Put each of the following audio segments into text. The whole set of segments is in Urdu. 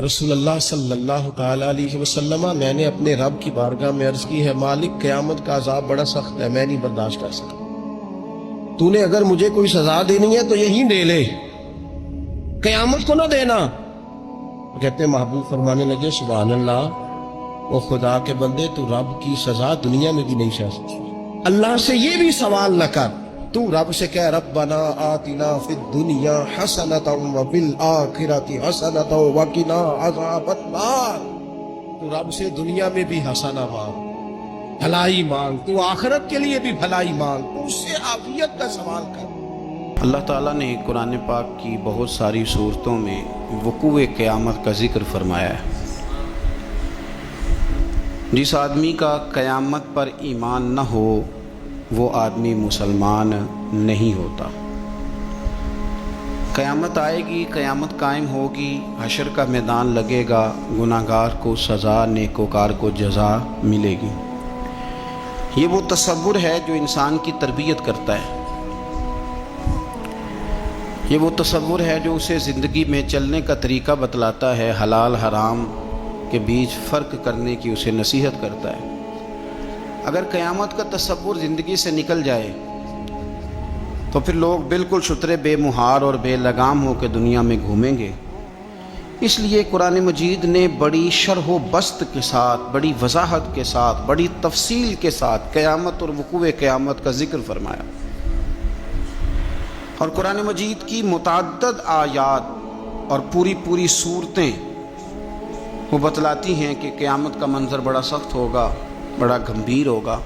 رسول اللہ صلی اللہ تعالیٰ علیہ وسلم، میں نے اپنے رب کی بارگاہ میں عرض کی ہے مالک قیامت کا عذاب بڑا سخت ہے، میں نہیں برداشت کر سکتا، تو نے اگر مجھے کوئی سزا دینی ہے تو یہیں دے لے، قیامت کو نہ دینا۔ کہتے ہیں محبوب فرمانے لگے سبحان اللہ، وہ خدا کے بندے تو رب کی سزا دنیا میں بھی نہیں سہ سکتی، اللہ سے یہ بھی سوال نہ کر، تو رب سے کہہ ربنا آتنا فی الدنیا حسنۃ وفی الآخرۃ حسنۃ وقنا عذاب النار، تو رب سے دنیا میں بھی حسنہ مانگ، بھلائی مانگ، تو آخرت کے لیے بھی بھلائی مانگ، تو اس سے عافیت کا سوال کر۔ اللہ تعالیٰ نے قرآن پاک کی بہت ساری صورتوں میں وقوع قیامت کا ذکر فرمایا ہے۔ جس آدمی کا قیامت پر ایمان نہ ہو وہ آدمی مسلمان نہیں ہوتا۔ قیامت آئے گی، قیامت قائم ہوگی، حشر کا میدان لگے گا، گناہگار کو سزا، نیکوکار کو جزا ملے گی۔ یہ وہ تصور ہے جو انسان کی تربیت کرتا ہے، یہ وہ تصور ہے جو اسے زندگی میں چلنے کا طریقہ بتلاتا ہے، حلال حرام کے بیچ فرق کرنے کی اسے نصیحت کرتا ہے۔ اگر قیامت کا تصور زندگی سے نکل جائے تو پھر لوگ بالکل شترے بے مہار اور بے لگام ہو کے دنیا میں گھومیں گے۔ اس لیے قرآن مجید نے بڑی شرح و بسط کے ساتھ، بڑی وضاحت کے ساتھ، بڑی تفصیل کے ساتھ قیامت اور وقوع قیامت کا ذکر فرمایا، اور قرآن مجید کی متعدد آیات اور پوری صورتیں وہ بتلاتی ہیں کہ قیامت کا منظر بڑا سخت ہوگا، بڑا گمبھیر ہوگا،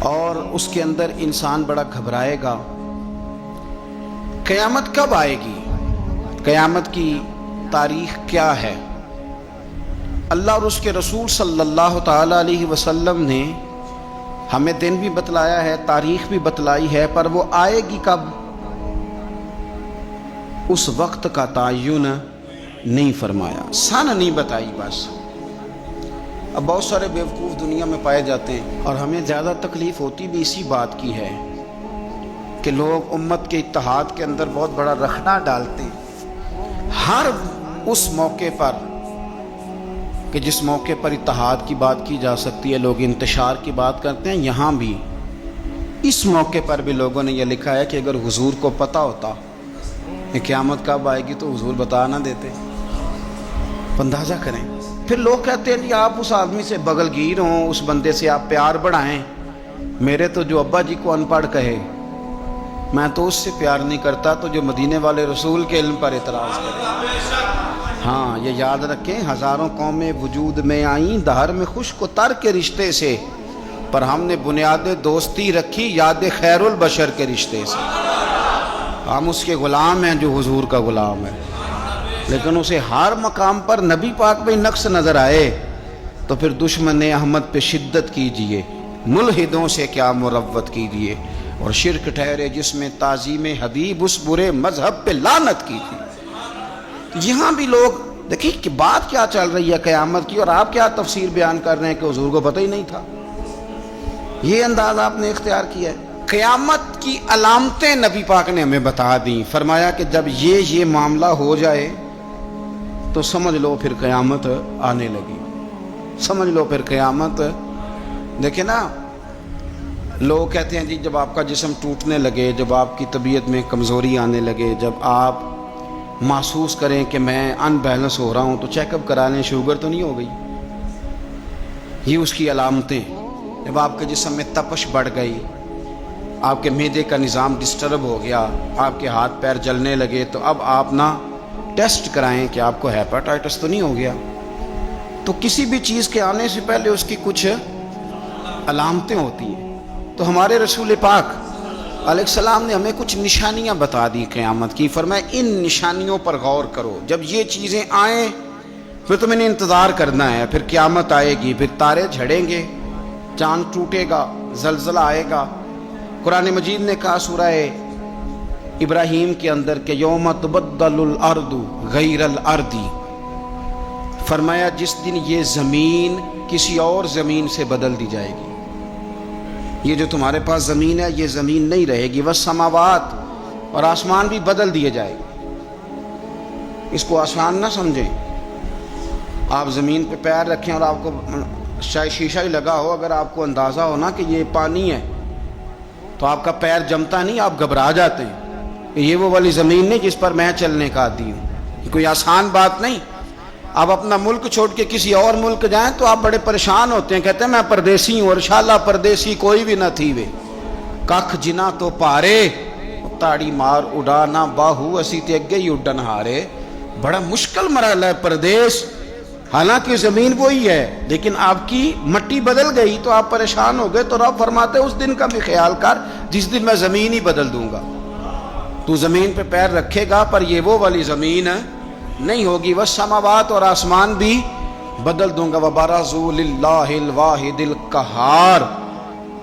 اور اس کے اندر انسان بڑا گھبرائے گا۔ قیامت کب آئے گی؟ قیامت کی تاریخ کیا ہے؟ اللہ اور اس کے رسول صلی اللہ تعالیٰ علیہ وسلم نے ہمیں دن بھی بتلایا ہے، تاریخ بھی بتلائی ہے، پر وہ آئے گی کب، اس وقت کا تعین نہیں فرمایا، سن نہیں بتائی بس۔ اب بہت سارے بیوقوف دنیا میں پائے جاتے ہیں، اور ہمیں زیادہ تکلیف ہوتی بھی اسی بات کی ہے کہ لوگ امت کے اتحاد کے اندر بہت بڑا رخنہ ڈالتے ہیں ہر اس موقع پر کہ جس موقع پر اتحاد کی بات کی جا سکتی ہے، لوگ انتشار کی بات کرتے ہیں۔ یہاں بھی اس موقع پر بھی لوگوں نے یہ لکھا ہے کہ اگر حضور کو پتہ ہوتا کہ قیامت کب آئے گی تو حضور بتا نہ دیتے۔ اندازہ کریں، پھر لوگ کہتے ہیں کہ آپ اس آدمی سے بغل گیر ہوں، اس بندے سے آپ پیار بڑھائیں، میرے تو جو ابا جی کو ان پڑھ کہے میں تو اس سے پیار نہیں کرتا تو جو مدینے والے رسول کے علم پر اعتراض کرے۔ ہاں یہ یاد رکھیں، ہزاروں قومیں وجود میں آئیں دہر میں خشک و تر کے رشتے سے، پر ہم نے بنیاد دوستی رکھی یاد خیر البشر کے رشتے سے۔ ہم اس کے غلام ہیں جو حضور کا غلام ہے، لیکن اسے ہر مقام پر نبی پاک میں نقص نظر آئے تو پھر دشمن احمد پہ شدت کیجئے، ملحدوں سے کیا مروت کیجئے، اور شرک ٹھہرے جس میں تعظیم حبیب اس برے مذہب پہ لعنت کی تھی۔ یہاں بھی لوگ دیکھیں کہ بات کیا چل رہی ہے قیامت کی، اور آپ کیا تفسیر بیان کر رہے ہیں کہ حضور کو پتہ ہی نہیں تھا۔ یہ انداز آپ نے اختیار کیا ہے۔ قیامت کی علامتیں نبی پاک نے ہمیں بتا دیں، فرمایا کہ جب یہ معاملہ ہو جائے تو سمجھ لو پھر قیامت آنے لگی، سمجھ لو پھر قیامت۔ دیکھیں نا، لوگ کہتے ہیں جی جب آپ کا جسم ٹوٹنے لگے، جب آپ کی طبیعت میں کمزوری آنے لگے، جب آپ محسوس کریں کہ میں ان بیلنس ہو رہا ہوں تو چیک اپ کرا لیں، شوگر تو نہیں ہو گئی۔ یہ اس کی علامتیں۔ جب آپ کے جسم میں تپش بڑھ گئی، آپ کے معدے کا نظام ڈسٹرب ہو گیا، آپ کے ہاتھ پیر جلنے لگے، تو اب آپ نہ ٹیسٹ کرائیں کہ آپ کو ہیپاٹائٹس تو نہیں ہو گیا۔ تو کسی بھی چیز کے آنے سے پہلے اس کی کچھ علامتیں ہوتی ہیں۔ تو ہمارے رسول پاک علیہ السلام نے ہمیں کچھ نشانیاں بتا دی قیامت کی، فرمایا ان نشانیوں پر غور کرو، جب یہ چیزیں آئیں پھر تمہیں نے انتظار کرنا ہے، پھر قیامت آئے گی، پھر تارے جھڑیں گے، چاند ٹوٹے گا، زلزلہ آئے گا۔ قرآن مجید نے کہا سورہ ابراہیم کے اندر کہ یوم تبدل الارض غیر الارض، فرمایا جس دن یہ زمین کسی اور زمین سے بدل دی جائے گی، یہ جو تمہارے پاس زمین ہے یہ زمین نہیں رہے گی، والسماوات، اور آسمان بھی بدل دیے جائے گا۔ اس کو آسان نہ سمجھیں. آپ زمین پہ پیر رکھیں اور آپ کو شاید شیشہ ہی لگا ہو، اگر آپ کو اندازہ ہو نا کہ یہ پانی ہے تو آپ کا پیر جمتا نہیں، آپ گھبرا جاتے ہیں کہ یہ وہ والی زمین نہیں جس پر میں چلنے کا عادی ہوں. یہ کوئی آسان بات نہیں. آپ اپنا ملک چھوڑ کے کسی اور ملک جائیں تو آپ بڑے پریشان ہوتے ہیں، کہتے ہیں میں پردیسی ہوں، اور انشاءاللہ پردیسی کوئی بھی نہ تھی وے ککھ جنا تو پارے تاڑی مار اڈانا باہو اسی تے اگے ہی اڈن ہارے. بڑا مشکل مرحلہ ہے پردیس، حالانکہ زمین وہی ہے لیکن آپ کی مٹی بدل گئی تو آپ پریشان ہو گئے. تو رب فرماتے اس دن کا بھی خیال کر جس دن میں زمین ہی بدل دوں گا. تو زمین پہ پیر رکھے گا پر یہ وہ والی زمین نہیں ہوگی. والسماوات، اور آسمان بھی بدل دوں گا. وبرزوا للہ الواحد القہار،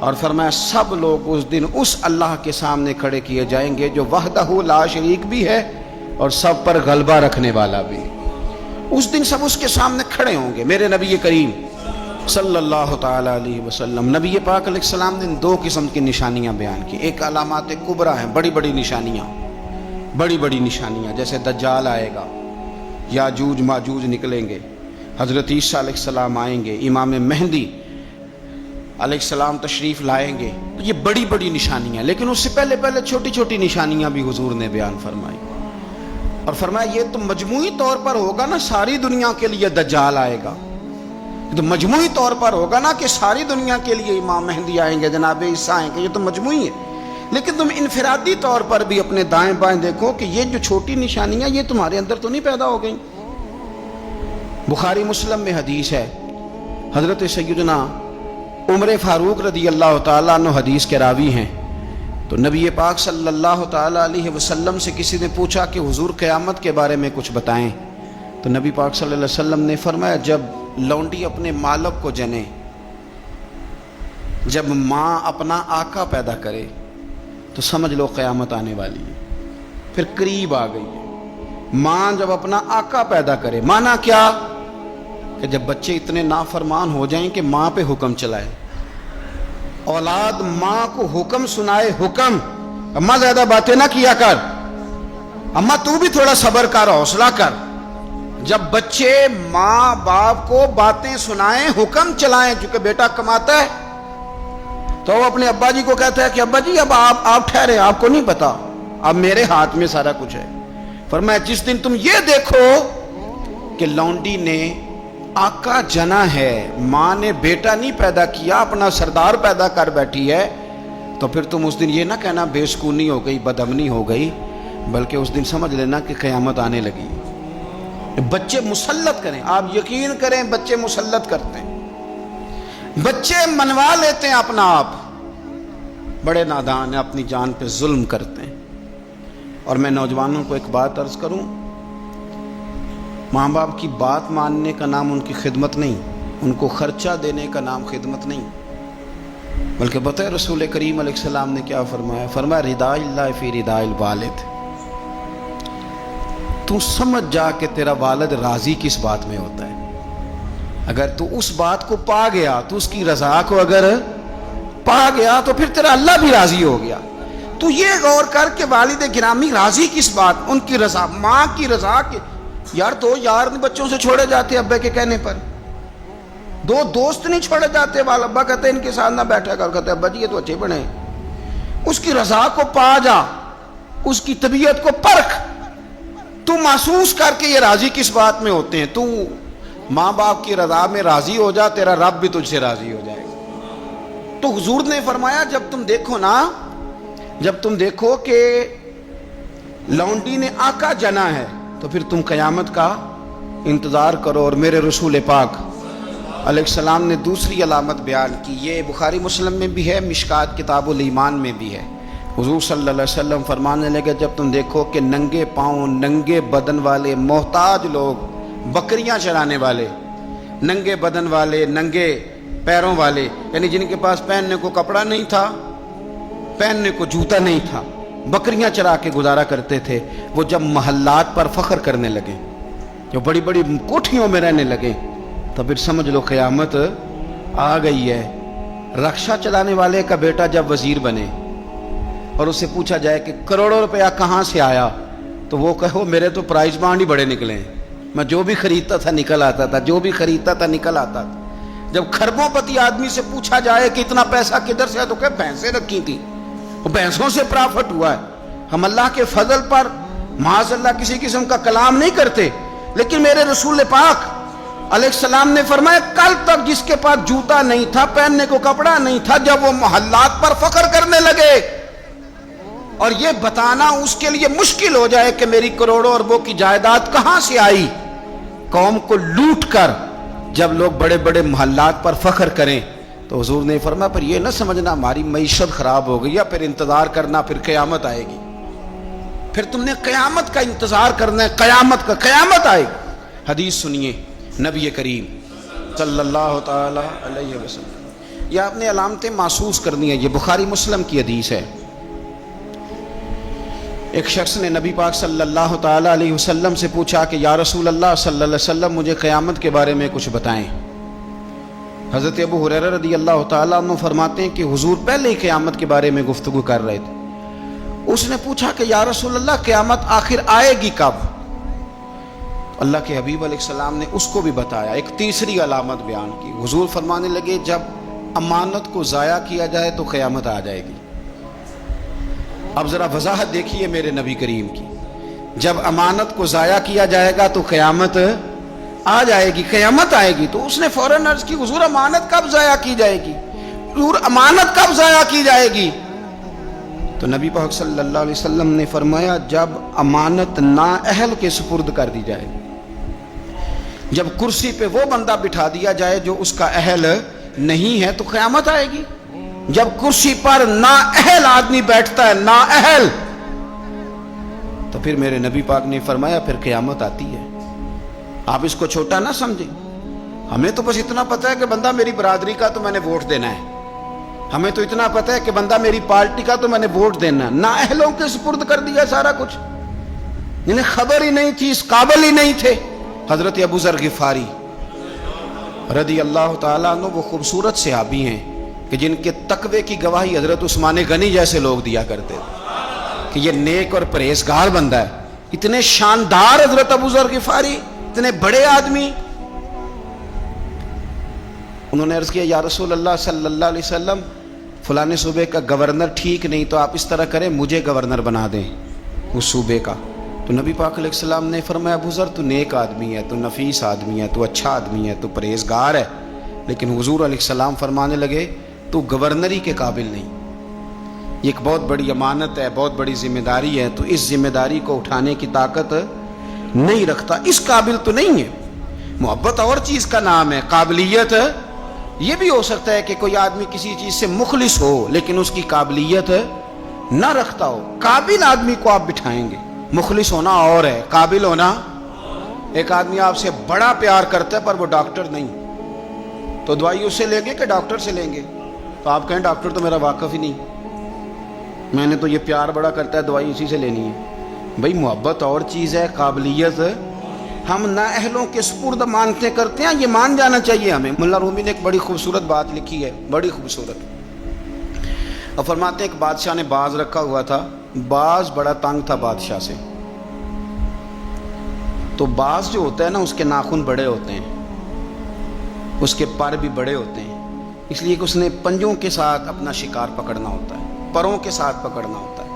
اور فرمایا سب لوگ اس دن اس اللہ کے سامنے کھڑے کیے جائیں گے جو وحدہ لا شریک بھی ہے اور سب پر غلبہ رکھنے والا بھی. اس دن سب اس کے سامنے کھڑے ہوں گے. میرے نبی کریم صلی اللہ تعالی علیہ وسلم، نبی پاک علیہ السلام نے دو قسم کی نشانیاں بیان کی. ایک علامات کبریٰ ہیں، بڑی بڑی نشانیاں، بڑی بڑی نشانیاں، جیسے دجال آئے گا، یاجوج ماجوج نکلیں گے، حضرت عیسیٰ علیہ السلام آئیں گے، امام مہدی علیہ السلام تشریف لائیں گے. تو یہ بڑی بڑی نشانیاں، لیکن اس سے پہلے چھوٹی چھوٹی نشانیاں بھی حضور نے بیان فرمائی. اور فرمایا یہ تو مجموعی طور پر ہوگا نا، ساری دنیا کے لیے دجال آئے گا. یہ تو مجموعی طور پر ہوگا نا کہ ساری دنیا کے لیے امام مہدی آئیں گے، جناب عیسیٰ آئیں گے. یہ تو مجموعی ہے. لیکن تم انفرادی طور پر بھی اپنے دائیں بائیں دیکھو کہ یہ جو چھوٹی نشانیاں یہ تمہارے اندر تو نہیں پیدا ہو گئیں. بخاری مسلم میں حدیث ہے، حضرت سیدنا عمر فاروق رضی اللہ تعالیٰ عنہ حدیث کے راوی ہیں. تو نبی پاک صلی اللہ تعالیٰ علیہ وسلم سے کسی نے پوچھا کہ حضور قیامت کے بارے میں کچھ بتائیں. تو نبی پاک صلی اللہ علیہ وسلم نے فرمایا جب لونڈی اپنے مالک کو جنے، جب ماں اپنا آقا پیدا کرے تو سمجھ لو قیامت آنے والی ہے. پھر قریب آ گئی ہے. ماں جب اپنا آقا پیدا کرے، مانا کیا کہ جب بچے اتنے نافرمان ہو جائیں کہ ماں پہ حکم چلائے، اولاد ماں کو حکم سنائے، حکم اماں زیادہ باتیں نہ کیا کر، اماں تو بھی تھوڑا صبر کر، حوصلہ کر. جب بچے ماں باپ کو باتیں سنائیں، حکم چلائیں، چونکہ بیٹا کماتا ہے تو وہ اپنے ابا جی کو کہتا ہے کہ ابا جی اب آپ ٹھہرے، آپ کو نہیں پتا، اب میرے ہاتھ میں سارا کچھ ہے. فرمایا جس دن تم یہ دیکھو کہ لونڈی نے آقا جنا ہے، ماں نے بیٹا نہیں پیدا کیا، اپنا سردار پیدا کر بیٹھی ہے، تو پھر تم اس دن یہ نہ کہنا بے سکونی ہو گئی، بدامنی ہو گئی، بلکہ اس دن سمجھ لینا کہ قیامت آنے لگی. بچے مسلط کریں، آپ یقین کریں بچے مسلط کرتے ہیں، بچے منوا لیتے ہیں اپنا آپ، بڑے نادان ہیں، اپنی جان پہ ظلم کرتے ہیں. اور میں نوجوانوں کو ایک بات عرض کروں، ماں باپ کی بات ماننے کا نام ان کی خدمت نہیں، ان کو خرچہ دینے کا نام خدمت نہیں، بلکہ بتائے رسول کریم علیہ السلام نے کیا فرمایا؟ فرمایا رضا اللہ فی رضا الوالد. تو سمجھ جا کہ تیرا والد راضی کس بات میں ہوتا ہے. اگر تو اس بات کو پا گیا، تو اس کی رضا کو اگر پا گیا تو پھر تیرا اللہ بھی راضی ہو گیا. تو یہ غور کر کہ والد گرامی راضی کس بات، ان کی رضا، ماں کی رضا کی. یار دو یار بچوں سے چھوڑے جاتے ابے کے کہنے پر، دو دوست نہیں چھوڑے جاتے، والا ابا کہتے ہیں ان کے ساتھ نہ بیٹھا کر، کہتے ہیں ابا جی یہ تو اچھے بنے. اس کی رضا کو پا جا، اس کی طبیعت کو پرکھ، تو محسوس کر کے یہ راضی کس بات میں ہوتے ہیں. تو ماں باپ کی رضا میں راضی ہو جا، تیرا رب بھی تجھ سے راضی ہو جائے گا. تو حضور نے فرمایا جب تم دیکھو نا، جب تم دیکھو کہ لونڈی نے آقا جنا ہے تو پھر تم قیامت کا انتظار کرو. اور میرے رسول پاک علیہ السلام نے دوسری علامت بیان کی، یہ بخاری مسلم میں بھی ہے، مشکات کتاب الایمان میں بھی ہے. حضور صلی اللہ علیہ وسلم فرمانے لگے جب تم دیکھو کہ ننگے پاؤں، ننگے بدن والے محتاج لوگ، بکریاں چرانے والے، ننگے بدن والے، ننگے پیروں والے، یعنی جن کے پاس پہننے کو کپڑا نہیں تھا، پہننے کو جوتا نہیں تھا، بکریاں چرا کے گزارا کرتے تھے، وہ جب محلات پر فخر کرنے لگے، جو بڑی بڑی کوٹھیوں میں رہنے لگے، تو پھر سمجھ لو قیامت آ گئی ہے. رکشہ چلانے والے کا بیٹا جب وزیر بنے اور اسے پوچھا جائے کہ کروڑوں روپیہ کہاں سے آیا، تو وہ کہو میرے تو پرائز بانڈ ہی بڑے نکلے ہیں، میں جو بھی خریدتا تھا نکل آتا تھا، جو بھی خریدتا تھا نکل آتا تھا۔ جب کھربوں پتی آدمی سے پوچھا جائے کہ اتنا پیسہ کدھر سے ہے تو کہ بھینسیں رکھی تھی، وہ بھینسوں سے پرافٹ ہوا ہے۔ ہم اللہ کے فضل پر معاذ اللہ کسی قسم کا کلام نہیں کرتے، لیکن میرے رسول پاک علیہ السلام نے فرمایا کل تک جس کے پاس جوتا نہیں تھا، پہننے کو کپڑا نہیں تھا، جب وہ محلات پر فخر کرنے لگے اور یہ بتانا اس کے لیے مشکل ہو جائے کہ میری کروڑوں اربوں کی جائیداد کہاں سے آئی، قوم کو لوٹ کر جب لوگ بڑے بڑے محلات پر فخر کریں تو حضور نے فرمایا پر یہ نہ سمجھنا ہماری معیشت خراب ہو گئی، یا پھر انتظار کرنا پھر قیامت آئے گی، پھر تم نے قیامت کا انتظار کرنا ہے، قیامت آئے گی۔ حدیث سنیے نبی کریم صلی اللہ تعالی علیہ وسلم، یہ آپ نے علامتیں محسوس کرنی ہے، یہ بخاری مسلم کی حدیث ہے۔ ایک شخص نے نبی پاک صلی اللہ تعالی علیہ وسلم سے پوچھا کہ یا رسول اللہ صلی اللہ علیہ وسلم مجھے قیامت کے بارے میں کچھ بتائیں۔ حضرت ابو ہریرہ رضی اللہ تعالیٰ عنہ فرماتے ہیں کہ حضور پہلے ہی قیامت کے بارے میں گفتگو کر رہے تھے۔ اس نے پوچھا کہ یا رسول اللہ قیامت آخر آئے گی کب؟ اللہ کے حبیب علیہ السلام نے اس کو بھی بتایا، ایک تیسری علامت بیان کی۔ حضور فرمانے لگے جب امانت کو ضائع کیا جائے تو قیامت آ جائے گی۔ اب ذرا وضاحت دیکھیے میرے نبی کریم کی، جب امانت کو ضائع کیا جائے گا تو قیامت آ جائے گی، قیامت آئے گی۔ تو اس نے فوراً عرض کی حضور امانت کب ضائع کی جائے گی، حضور امانت کب ضائع کی جائے گی؟ تو نبی پاک صلی اللہ علیہ وسلم نے فرمایا جب امانت نااہل کے سپرد کر دی جائے، جب کرسی پہ وہ بندہ بٹھا دیا جائے جو اس کا اہل نہیں ہے تو قیامت آئے گی۔ جب کرسی پر نااہل آدمی بیٹھتا ہے، نااہل، تو پھر میرے نبی پاک نے فرمایا پھر قیامت آتی ہے۔ آپ اس کو چھوٹا نہ سمجھیں، ہمیں تو بس اتنا پتہ ہے کہ بندہ میری برادری کا تو میں نے ووٹ دینا ہے، ہمیں تو اتنا پتہ ہے کہ بندہ میری پارٹی کا تو میں نے ووٹ دینا ہے۔ نااہلوں کے سپرد کر دیا سارا کچھ، انہیں خبر ہی نہیں تھی، اس قابل ہی نہیں تھے۔ حضرت ابو ذر غفاری رضی اللہ تعالیٰ عنہ وہ خوبصورت صحابی ہیں کہ جن کے تقوی کی گواہی حضرت عثمان غنی جیسے لوگ دیا کرتے تھے کہ یہ نیک اور پرہیزگار بندہ ہے۔ اتنے شاندار حضرت ابو ذر غفاری، اتنے بڑے آدمی۔ انہوں نے عرض کیا یا رسول اللہ صلی اللہ علیہ وسلم فلانے صوبے کا گورنر ٹھیک نہیں، تو آپ اس طرح کریں مجھے گورنر بنا دیں اس صوبے کا۔ تو نبی پاک علیہ السلام نے فرمایا ابو ذر تو نیک آدمی ہے، تو نفیس آدمی ہے، تو اچھا آدمی ہے، تو پرہیزگار ہے، لیکن حضور علیہ السلام فرمانے لگے تو گورنری کے قابل نہیں، یہ ایک بہت بڑی امانت ہے، بہت بڑی ذمہ داری ہے، تو اس ذمہ داری کو اٹھانے کی طاقت نہیں رکھتا، اس قابل تو نہیں ہے۔ محبت اور چیز کا نام ہے، قابلیت یہ بھی ہو سکتا ہے کہ کوئی آدمی کسی چیز سے مخلص ہو لیکن اس کی قابلیت نہ رکھتا ہو۔ قابل آدمی کو آپ بٹھائیں گے، مخلص ہونا اور ہے، قابل ہونا۔ ایک آدمی آپ سے بڑا پیار کرتا ہے پر وہ ڈاکٹر نہیں، تو دوائی اس سے لیں گے کہ ڈاکٹر سے لیں گے؟ تو آپ کہیں ڈاکٹر تو میرا واقف ہی نہیں، میں نے تو یہ پیار بڑا کرتا ہے دوائی اسی سے لینی ہے۔ بھئی محبت اور چیز ہے، قابلیت ہم نااہلوں کے سپرد مانتے کرتے ہیں، یہ مان جانا چاہیے ہمیں۔ ملا رومی نے ایک بڑی خوبصورت بات لکھی ہے، بڑی خوبصورت، اور فرماتے ہیں ایک بادشاہ نے باز رکھا ہوا تھا، باز بڑا تنگ تھا بادشاہ سے، تو باز جو ہوتا ہے نا اس کے ناخن بڑے ہوتے ہیں، اس کے پر بھی بڑے ہوتے ہیں، اس لیے کہ اس نے پنجوں کے ساتھ اپنا شکار پکڑنا ہوتا ہے، پروں کے ساتھ پکڑنا ہوتا ہے،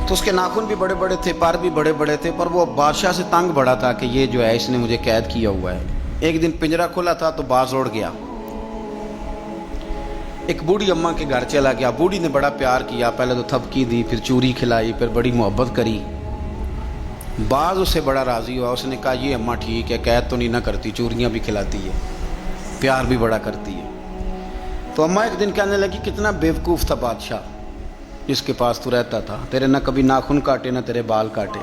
تو اس کے ناخن بھی بڑے بڑے تھے، پر بھی بڑے بڑے تھے، پر وہ بادشاہ سے تنگ بڑا تھا کہ یہ جو ہے اس نے مجھے قید کیا ہوا ہے۔ ایک دن پنجرا کھلا تھا تو باز اڑ گیا، ایک بوڑھی اماں کے گھر چلا گیا، بوڑھی نے بڑا پیار کیا، پہلے تو تھپکی دی، پھر چوری کھلائی، پھر بڑی محبت کری، باز اسے بڑا راضی ہوا، اس نے کہا یہ اماں ٹھیک ہے، قید تو نہیں نہ کرتی، چوریاں بھی کھلاتی ہے، پیار بھی بڑا کرتی ہے۔ تو اماں ایک دن کہنے لگی کتنا بیوقوف تھا بادشاہ جس کے پاس تو رہتا تھا، تیرے نہ کبھی ناخن کاٹے نہ تیرے بال کاٹے۔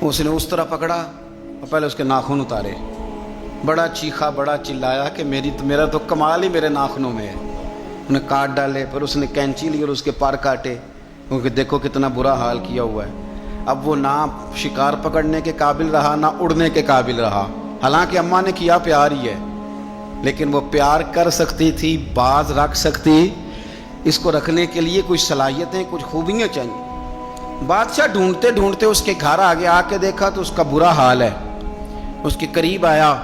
اس نے اس طرح پکڑا اور پہلے اس کے ناخن اتارے، بڑا چیخا، بڑا چلایا کہ میرا تو کمال ہی میرے ناخنوں میں ہے، انہیں کاٹ ڈالے، پھر اس نے کینچی لی اور اس کے پر کاٹے، کیونکہ دیکھو کتنا برا حال کیا ہوا ہے۔ اب وہ نہ شکار پکڑنے کے قابل رہا نہ اڑنے کے قابل رہا، حالانکہ اماں نے کیا پیار ہی ہے، لیکن وہ پیار کر سکتی تھی، باز رکھ سکتی، اس کو رکھنے کے لیے کچھ صلاحیتیں، کچھ خوبیاں چاہیے۔ بادشاہ ڈھونڈتے ڈھونڈتے اس کے گھر آگے آ کے دیکھا تو اس کا برا حال ہے. اس کے قریب آیا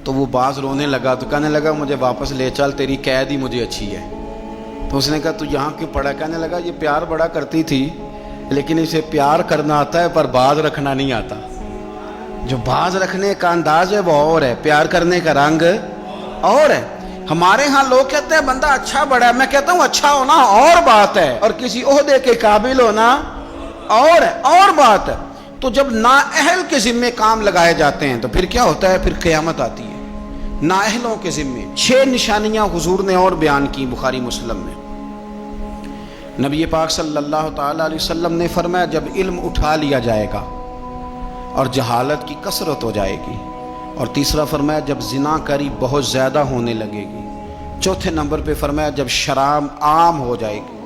تو وہ باز رونے لگا تو کہنے لگا مجھے واپس لے چل، تیری قید ہی مجھے اچھی ہے. تو اس نے کہا تو یہاں کیوں پڑا؟ کہنے لگا یہ پیار بڑا کرتی تھی لیکن اسے پیار کرنا آتا ہے پر باز رکھنا نہیں آتا. جو باز رکھنے کا انداز ہے وہ اور ہے، پیار کرنے کا رنگ اور ہے. ہمارے ہاں لوگ کہتے ہیں بندہ اچھا بڑا ہے، میں کہتا ہوں اچھا ہونا اور بات ہے اور کسی عہدے کے قابل ہونا اور ہے، اور بات ہے. تو جب نااہل کے ذمے کام لگائے جاتے ہیں تو پھر کیا ہوتا ہے؟ پھر قیامت آتی ہے. نااہلوں کے ذمے 6 نشانیاں حضور نے اور بیان کی بخاری مسلم میں. نبی پاک صلی اللہ تعالی علیہ وسلم نے فرمایا جب علم اٹھا لیا جائے گا اور جہالت کی کثرت ہو جائے گی. اور تیسرا فرمایا جب زنا کاری بہت زیادہ ہونے لگے گی. چوتھے نمبر پہ فرمایا جب شراب عام ہو جائے گی.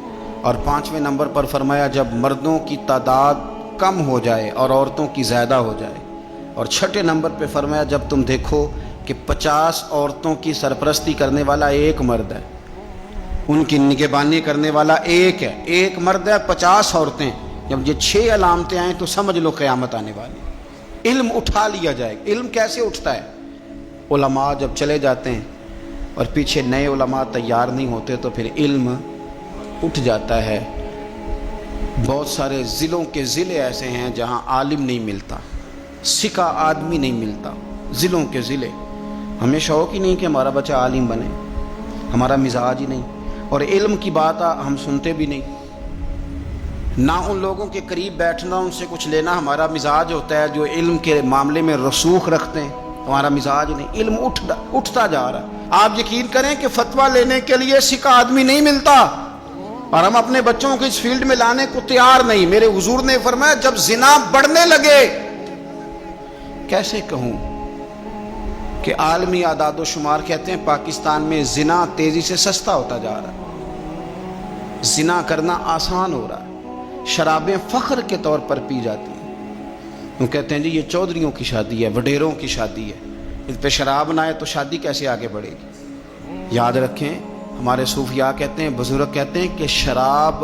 اور 5ویں نمبر پر فرمایا جب مردوں کی تعداد کم ہو جائے اور عورتوں کی زیادہ ہو جائے. اور 6 نمبر پہ فرمایا جب تم دیکھو کہ 50 عورتوں کی سرپرستی کرنے والا ایک مرد ہے، ان کی نگہبانی کرنے والا ایک ہے، ایک مرد ہے 50 عورتیں. جب یہ 6 علامتیں آئیں تو سمجھ لو قیامت آنے والی. علم اٹھا لیا جائے گا. علم کیسے اٹھتا ہے؟ علماء جب چلے جاتے ہیں اور پیچھے نئے علماء تیار نہیں ہوتے تو پھر علم اٹھ جاتا ہے. بہت سارے ضلعوں کے ضلع ایسے ہیں جہاں عالم نہیں ملتا، سکھا آدمی نہیں ملتا. ضلعوں کے ضلع. ہمیں شوق ہی نہیں کہ ہمارا بچہ عالم بنے، ہمارا مزاج ہی نہیں. اور علم کی بات ہم سنتے بھی نہیں، نہ ان لوگوں کے قریب بیٹھنا، ان سے کچھ لینا ہمارا مزاج ہوتا ہے جو علم کے معاملے میں رسوخ رکھتے ہیں. ہمارا مزاج نہیں. علم اٹھتا جا رہا ہے. آپ یقین کریں کہ فتویٰ لینے کے لیے سکھا آدمی نہیں ملتا اور ہم اپنے بچوں کو اس فیلڈ میں لانے کو تیار نہیں. میرے حضور نے فرمایا جب زنا بڑھنے لگے، کیسے کہوں کہ عالمی اعداد و شمار کہتے ہیں پاکستان میں زنا تیزی سے سستا ہوتا جا رہا ہے، زنا کرنا آسان ہو رہا ہے. شرابیں فخر کے طور پر پی جاتی ہیں. وہ کہتے ہیں جی یہ چودھریوں کی شادی ہے، وڈیروں کی شادی ہے، اس پہ شراب نہ آئے تو شادی کیسے آگے بڑھے گی؟ یاد رکھیں ہمارے صوفیاء کہتے ہیں، بزرگ کہتے ہیں کہ شراب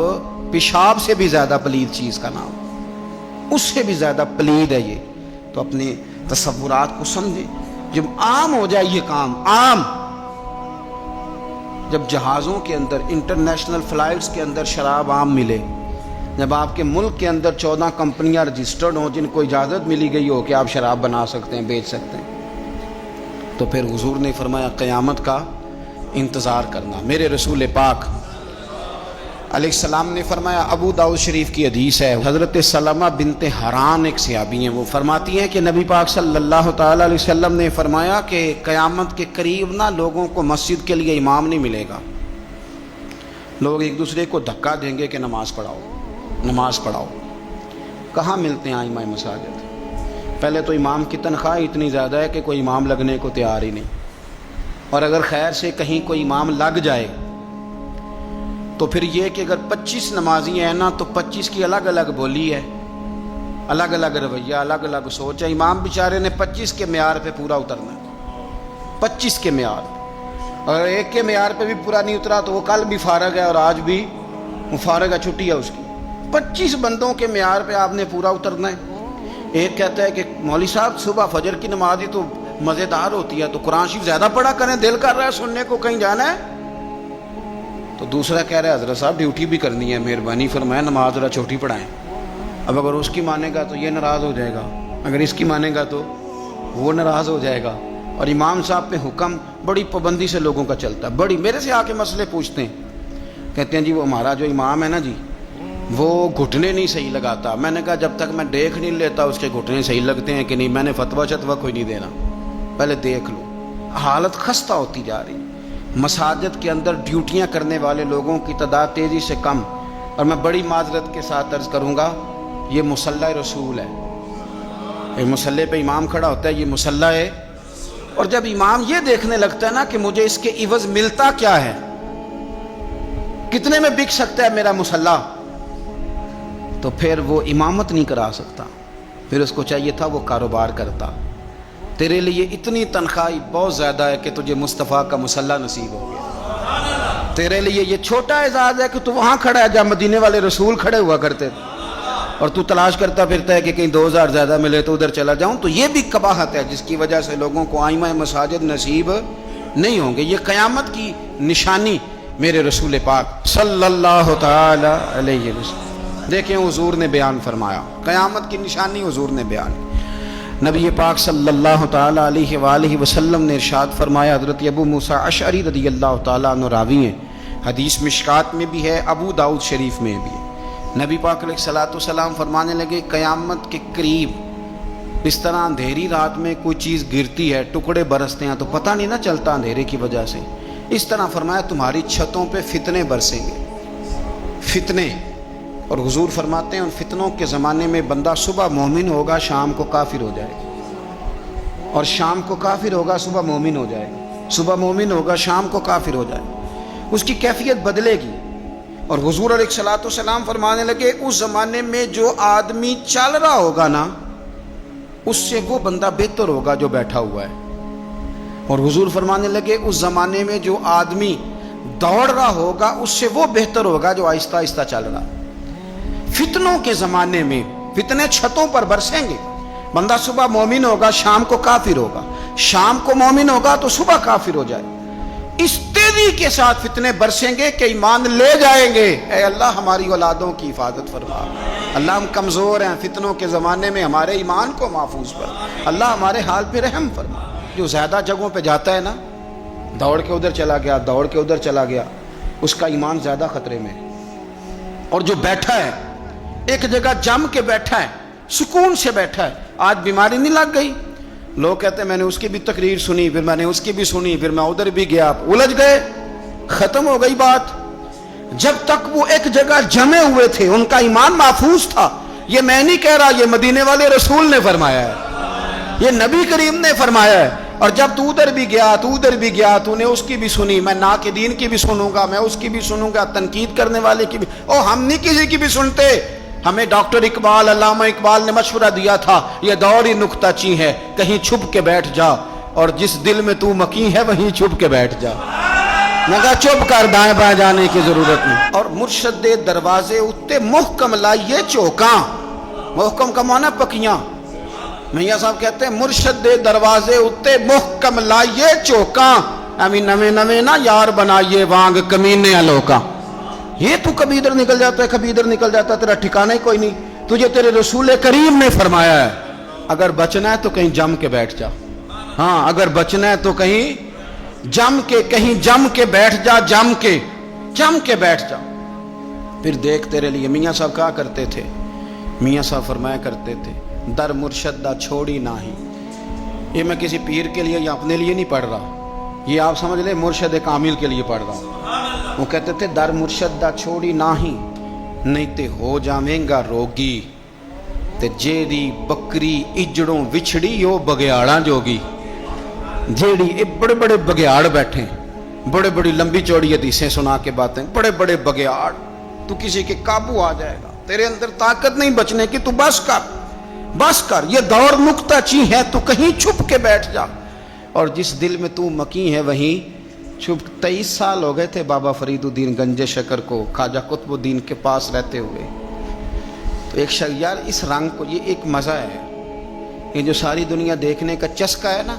پیشاب سے بھی زیادہ پلید چیز کا نام، اس سے بھی زیادہ پلید ہے یہ. تو اپنے تصورات کو سمجھیں. جب عام ہو جائے یہ کام، عام، جب جہازوں کے اندر انٹرنیشنل فلائٹس کے اندر شراب عام ملے، جب آپ کے ملک کے اندر 14 کمپنیاں رجسٹرڈ ہوں جن کو اجازت ملی گئی ہو کہ آپ شراب بنا سکتے ہیں، بیچ سکتے ہیں، تو پھر حضور نے فرمایا قیامت کا انتظار کرنا. میرے رسول پاک علیہ السلام نے فرمایا، ابو داؤد شریف کی حدیث ہے، حضرت سلمہ بنت حران ایک صحابی ہیں، وہ فرماتی ہیں کہ نبی پاک صلی اللہ تعالی علیہ وسلم نے فرمایا کہ قیامت کے قریب نہ لوگوں کو مسجد کے لیے امام نہیں ملے گا. لوگ ایک دوسرے کو دھکا دیں گے کہ نماز پڑھاؤ، نماز پڑھاؤ. کہاں ملتے ہیں ائمہ مساجد؟ پہلے تو امام کی تنخواہ اتنی زیادہ ہے کہ کوئی امام لگنے کو تیار ہی نہیں. اور اگر خیر سے کہیں کوئی امام لگ جائے تو پھر یہ کہ اگر 25 نمازی ہیں نا تو 25 کی الگ الگ بولی ہے، الگ الگ رویہ، الگ الگ سوچ ہے. امام بیچارے نے 25 کے معیار پہ پورا اترنا ہے، 25 کے معیار. اگر ایک کے معیار پہ بھی پورا نہیں اترا تو وہ کل بھی فارغ ہے اور آج بھی وہ فارغ ہے، چھٹی ہے اس کی. 25 بندوں کے معیار پہ آپ نے پورا اترنا ہے. ایک کہتا ہے کہ مولوی صاحب صبح فجر کی نماز ہی تو مزیدار ہوتی ہے، تو قرآن شریف زیادہ پڑھا کریں، دل کر رہا ہے سننے کو، کہیں جانا ہے. تو دوسرا کہہ رہا ہے حضرت صاحب ڈیوٹی بھی کرنی ہے، مہربانی فرمائیں نماز ذرا چھوٹی پڑھائیں. اب اگر اس کی مانے گا تو یہ ناراض ہو جائے گا، اگر اس کی مانے گا تو وہ ناراض ہو جائے گا. اور امام صاحب پہ حکم بڑی پابندی سے لوگوں کا چلتا ہے. بڑی میرے سے آ کے مسئلے پوچھتے ہیں، کہتے ہیں جی وہ ہمارا جو امام ہے نا جی وہ گھٹنے نہیں صحیح لگاتا. میں نے کہا جب تک میں دیکھ نہیں لیتا اس کے گھٹنے صحیح لگتے ہیں کہ نہیں، میں نے فتویٰ کوئی نہیں دینا، پہلے دیکھ لو. حالت خستہ ہوتی جا رہی. مساجد کے اندر ڈیوٹیاں کرنے والے لوگوں کی تعداد تیزی سے کم. اور میں بڑی معذرت کے ساتھ عرض کروں گا، یہ مصلی رسول ہے. ایک مصلی پہ امام کھڑا ہوتا ہے، یہ مصلی ہے. اور جب امام یہ دیکھنے لگتا ہے نا کہ مجھے اس کے عوض ملتا کیا ہے، کتنے میں بک سکتا ہے میرا مصلی، تو پھر وہ امامت نہیں کرا سکتا. پھر اس کو چاہیے تھا وہ کاروبار کرتا. تیرے لیے اتنی تنخواہ بہت زیادہ ہے کہ تجھے مصطفیٰ کا مصلی نصیب ہو گیا. تیرے لیے یہ چھوٹا اعزاز ہے کہ تو وہاں کھڑا ہے جہاں مدینے والے رسول کھڑے ہوا کرتے تھے. اور تو تلاش کرتا پھرتا ہے کہ کہیں 2000 زیادہ ملے تو ادھر چلا جاؤں، تو یہ بھی قباحت ہے جس کی وجہ سے لوگوں کو آئمہ مساجد نصیب نہیں ہوں گے۔ یہ قیامت کی نشانی میرے رسول پاک صلی اللہ تعالی علیہ وسلم، دیکھیں حضور نے بیان فرمایا، قیامت کی نشانی حضور نے بیان۔ نبی پاک صلی اللہ تعالی علیہ وآلہ وسلم نے ارشاد فرمایا، حضرت ابو موسیٰ اشعری رضی اللہ تعالیٰ عنہ راوی ہیں، حدیث مشکات میں بھی ہے، ابو داؤد شریف میں بھی ہے۔ نبی پاک علیہ الصلوۃ والسلام فرمانے لگے قیامت کے قریب اس طرح اندھیری رات میں کوئی چیز گرتی ہے، ٹکڑے برستے ہیں تو پتہ نہیں نہ چلتا اندھیرے کی وجہ سے، اس طرح فرمایا تمہاری چھتوں پہ فتنے برسیں گے، فتنے۔ اور حضور فرماتے ہیں ان فتنوں کے زمانے میں بندہ صبح مومن ہوگا، شام کو کافر ہو جائے گا، اور شام کو کافر ہوگا، صبح مومن ہو جائے گا، صبح مومن ہوگا، شام کو کافر ہو جائے گا، اس کی کیفیت بدلے گی۔ اور حضور علیہ الصلوۃ والسلام فرمانے لگے اس زمانے میں جو آدمی چل رہا ہوگا نا، اس سے وہ بندہ بہتر ہوگا جو بیٹھا ہوا ہے۔ اور حضور فرمانے لگے اس زمانے میں جو آدمی دوڑ رہا ہوگا اس سے وہ بہتر ہوگا جو آہستہ آہستہ چل رہا۔ فتنوں کے زمانے میں فتنے چھتوں پر برسیں گے، بندہ صبح مومن ہوگا، شام کو کافر ہوگا، شام کو مومن ہوگا تو صبح کافر ہو جائے۔ اس تیزی کے ساتھ فتنے برسیں گے کہ ایمان لے جائیں گے۔ اے اللہ ہماری اولادوں کی حفاظت فرما، اللہ ہم کمزور ہیں، فتنوں کے زمانے میں ہمارے ایمان کو محفوظ کر، اللہ ہمارے حال پہ رحم فرما۔ جو زیادہ جگہوں پہ جاتا ہے نا، دوڑ کے ادھر چلا گیا، دوڑ کے ادھر چلا گیا، اس کا ایمان زیادہ خطرے میں۔ اور جو بیٹھا ہے ایک جگہ جم کے بیٹھا ہے، سکون سے بیٹھا ہے، آج بیماری نہیں لگ گئی، لوگ کہتے ہیں میں نے اس کی بھی تقریر سنی، پھر میں نے اس کی بھی سنی، پھر میں ادھر بھی گیا، الجھ گئے، ختم ہو گئی بات۔ جب تک وہ ایک جگہ جمے ہوئے تھے ان کا ایمان محفوظ تھا۔ یہ میں نہیں کہہ رہا، یہ مدینے والے رسول نے فرمایا ہے، یہ نبی کریم نے فرمایا ہے۔ اور جب تو ادھر بھی گیا، تو ادھر بھی گیا، تو نے اس کی بھی سنی، میں ناقدین کی بھی سنوں گا، میں اس کی بھی سنوں گا، تنقید کرنے والے کی بھی، ہم نہیں کسی کی بھی سنتے۔ ہمیں ڈاکٹر اقبال، علامہ اقبال نے مشورہ دیا تھا، یہ دور ہی نکتہ چیں ہے، کہیں چھپ کے بیٹھ جا، اور جس دل میں تو مکیں ہے وہیں چھپ کے بیٹھ جا۔ میں کہا چپ کر، دائیں بائیں جانے کی ضرورت نہیں۔ اور مرشد دے دروازے اتے محکم لائیے چوکاں، محکم کا معنی پکیاں۔ میاں صاحب کہتے ہیں مرشد دے دروازے اتے محکم لائیے چوکاں، امی نویں نویں نہ یار بنائیے وانگ کمینے لوکاں۔ یہ تو کبھی ادھر نکل جاتا ہے، کبھی ادھر نکل جاتا ہے، تیرا ٹھکانہ ہی کوئی نہیں۔ تجھے تیرے رسول کریم نے فرمایا ہے اگر بچنا ہے تو کہیں جم کے بیٹھ جا، ہاں اگر بچنا ہے تو کہیں جم کے بیٹھ جا، جم کے بیٹھ جا۔ پھر دیکھ تیرے لیے میاں صاحب کہا کرتے تھے، میاں صاحب فرمایا کرتے تھے در مرشد دا چھوڑی نہیں۔ یہ میں کسی پیر کے لیے یا اپنے لیے نہیں پڑھ رہا، یہ آپ سمجھ لیں مرشد کامل کے لیے پڑھ رہا ہوں۔ وہ کہتے تھے در مرشد دا چھوڑی نہیں تے ہو جاویں گا روگی، تے جیڑی بکری اجڑوں وچھڑی وہ بگیاڑاں جوگی۔ جیڑی بڑے بڑے بگیاڑ بیٹھے، بڑے بڑی لمبی چوڑی حدیثیں سنا کے باتیں، بڑے بڑے بگیاڑ، تو کسی کے قابو آ جائے گا، تیرے اندر طاقت نہیں بچنے کی، تو بس کر، یہ دور نکتہ چیں ہے، تو کہیں چھپ کے بیٹھ جا، اور جس دل میں تو مکیں ہے وہیں چھپ۔ 23 سال ہو گئے تھے بابا فرید الدین گنج شکر کو خواجہ قطب الدین کے پاس رہتے ہوئے۔ تو ایک شخص، یار اس رنگ کو، یہ ایک مزہ ہے، یہ جو ساری دنیا دیکھنے کا چسکا ہے نا،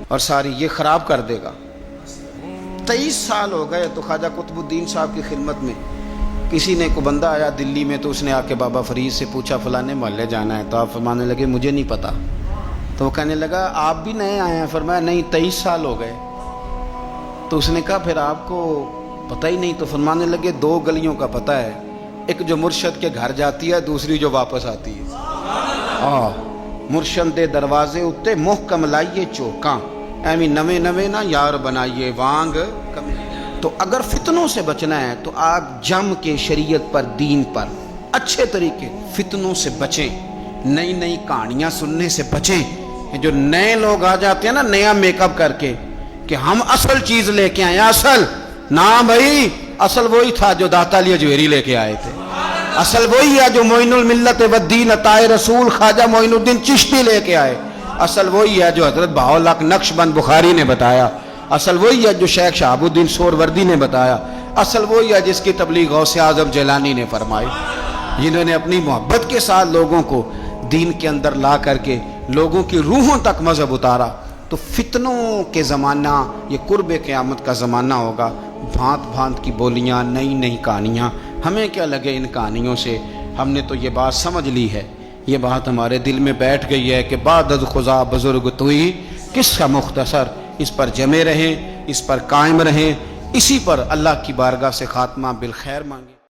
اور ساری یہ خراب کر دے گا۔ 23 سال ہو گئے، تو خواجہ قطب الدین صاحب کی خدمت میں کسی نے کو بندہ آیا دلی میں، تو اس نے آ کے بابا فرید سے پوچھا فلانے محلے جانا ہے، تو آپ فرمانے لگے مجھے نہیں پتا۔ تو وہ کہنے لگا آپ بھی نئے آئے ہیں؟ فرمایا نہیں 23 سال ہو گئے۔ تو اس نے کہا پھر آپ کو پتہ ہی نہیں؟ تو فرمانے لگے 2 گلیوں کا پتہ ہے، ایک جو مرشد کے گھر جاتی ہے، دوسری جو واپس آتی ہے۔ مرشد دے دروازے اتے محکم لائیے چوکاں، ایویں نویں نویں نہ یار بنائیے وانگ کمی۔ تو اگر فتنوں سے بچنا ہے تو آگ جم کے شریعت پر، دین پر اچھے طریقے، فتنوں سے بچیں، نئی نئی کہانیاں سننے سے بچیں۔ جو نئے لوگ آ جاتے ہیں نا نیا میک اپ کر کے کہ ہم اصل چیز لے کے آئے، اصل نہ بھائی، اصل وہی تھا جو داتا علی اجویری لے کے آئے تھے، اصل وہی ہے جو معین الملت والدین عطائے رسول خواجہ معین الدین چشتی لے کے آئے، اصل وہی ہے جو حضرت بہاءالحق نقشبند بخاری نے بتایا، اصل وہی ہے جو شیخ شہاب الدین سہروردی نے بتایا، اصل وہی ہے جس کی تبلیغ غوث اعظم جیلانی نے فرمائی۔ جنہوں نے اپنی محبت کے ساتھ لوگوں کو دین کے اندر لا کر کے لوگوں کی روحوں تک مذہب اتارا، تو فتنوں کے زمانہ، یہ قرب قیامت کا زمانہ ہوگا، بھانت بھانت کی بولیاں، نئی نئی کہانیاں، ہمیں کیا لگے ان کہانیوں سے، ہم نے تو یہ بات سمجھ لی ہے، یہ بات ہمارے دل میں بیٹھ گئی ہے کہ بعد از خدا بزرگ توئی، کس کا مختصر، اس پر جمے رہیں، اس پر قائم رہیں، اسی پر اللہ کی بارگاہ سے خاتمہ بالخیر مانگیں۔